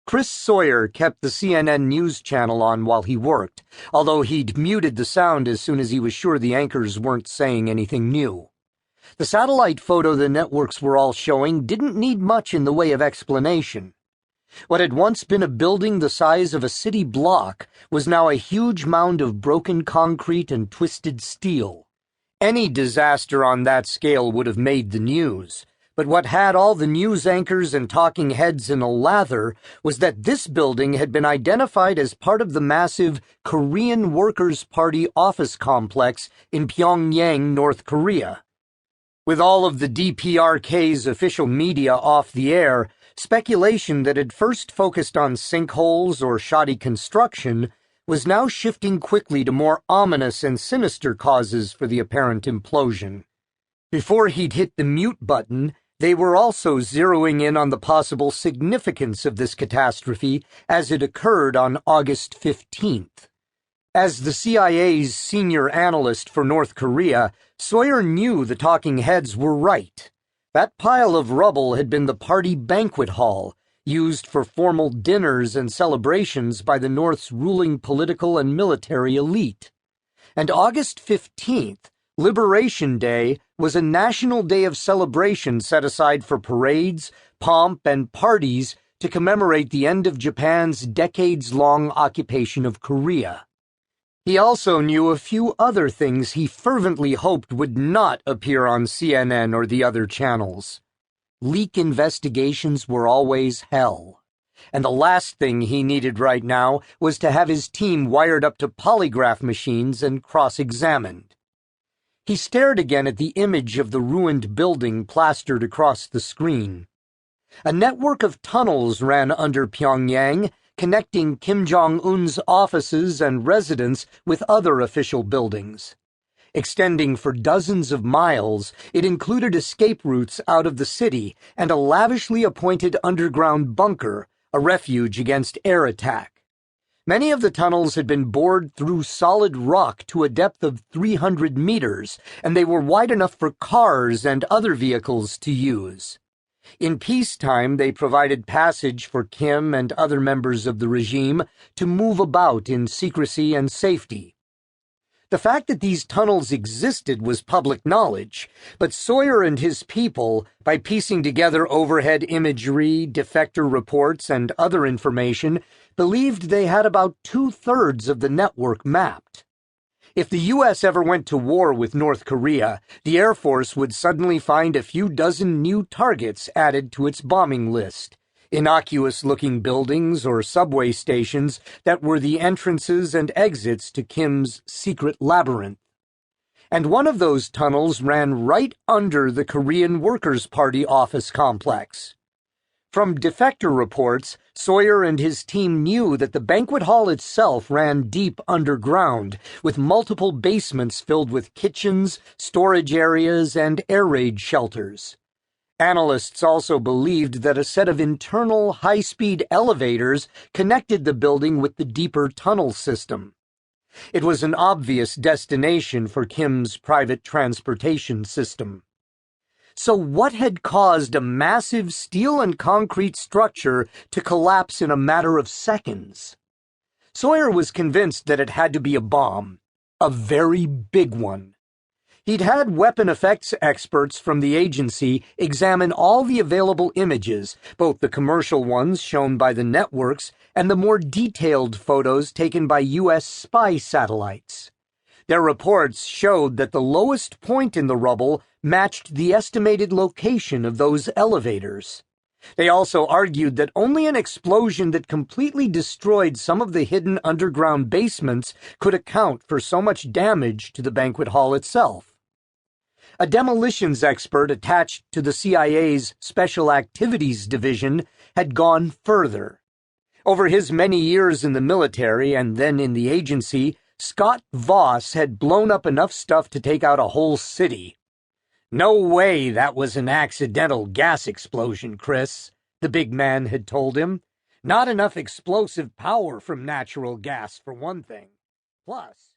Chris Sawyer kept the CNN news channel on while he worked, although he'd muted the sound as soon as he was sure the anchors weren't saying anything new. The satellite photo the networks were all showing didn't need much in the way of explanation. What had once been a building the size of a city block was now a huge mound of broken concrete and twisted steel. Any disaster on that scale would have made the news, but what had all the news anchors and talking heads in a lather was that this building had been identified as part of the massive Korean Workers' Party office complex in Pyongyang, North Korea. With all of the DPRK's official media off the air, speculation that had first focused on sinkholes or shoddy construction was now shifting quickly to more ominous and sinister causes for the apparent implosion. Before he'd hit the mute button, they were also zeroing in on the possible significance of this catastrophe as it occurred on August 15th. As the CIA's senior analyst for North Korea, Sawyer knew the talking heads were right. That pile of rubble had been the party banquet hall, used for formal dinners and celebrations by the North's ruling political and military elite. And August 15th, Liberation Day, was a national day of celebration set aside for parades, pomp, and parties to commemorate the end of Japan's decades-long occupation of Korea. He also knew a few other things he fervently hoped would not appear on CNN or the other channels. Leak investigations were always hell, and the last thing he needed right now was to have his team wired up to polygraph machines and cross-examined. He stared again at the image of the ruined building plastered across the screen. A network of tunnels ran under Pyongyang, connecting Kim Jong Un's offices and residence with other official buildings. Extending for dozens of miles, it included escape routes out of the city and a lavishly appointed underground bunker, a refuge against air attack. Many of the tunnels had been bored through solid rock to a depth of 300 meters, and they were wide enough for cars and other vehicles to use. In peacetime, they provided passage for Kim and other members of the regime to move about in secrecy and safety. The fact that these tunnels existed was public knowledge, but Sawyer and his people, by piecing together overhead imagery, defector reports, and other information, believed they had about 2/3 of the network mapped. If the U.S. ever went to war with North Korea, the Air Force would suddenly find a few dozen new targets added to its bombing list. Innocuous-looking buildings or subway stations that were the entrances and exits to Kim's secret labyrinth. And one of those tunnels ran right under the Korean Workers' Party office complex. From defector reports, Sawyer and his team knew that the banquet hall itself ran deep underground, with multiple basements filled with kitchens, storage areas, and air raid shelters. Analysts also believed that a set of internal high-speed elevators connected the building with the deeper tunnel system. It was an obvious destination for Kim's private transportation system. So what had caused a massive steel and concrete structure to collapse in a matter of seconds? Sawyer was convinced that it had to be a bomb, a very big one. He'd had weapon effects experts from the agency examine all the available images, both the commercial ones shown by the networks and the more detailed photos taken by U.S. spy satellites. Their reports showed that the lowest point in the rubble matched the estimated location of those elevators. They also argued that only an explosion that completely destroyed some of the hidden underground basements could account for so much damage to the banquet hall itself. A demolitions expert attached to the CIA's Special Activities Division had gone further. Over his many years in the military and then in the agency, Scott Voss had blown up enough stuff to take out a whole city. "No way that was an accidental gas explosion, Chris," the big man had told him. "Not enough explosive power from natural gas, for one thing. Plus..."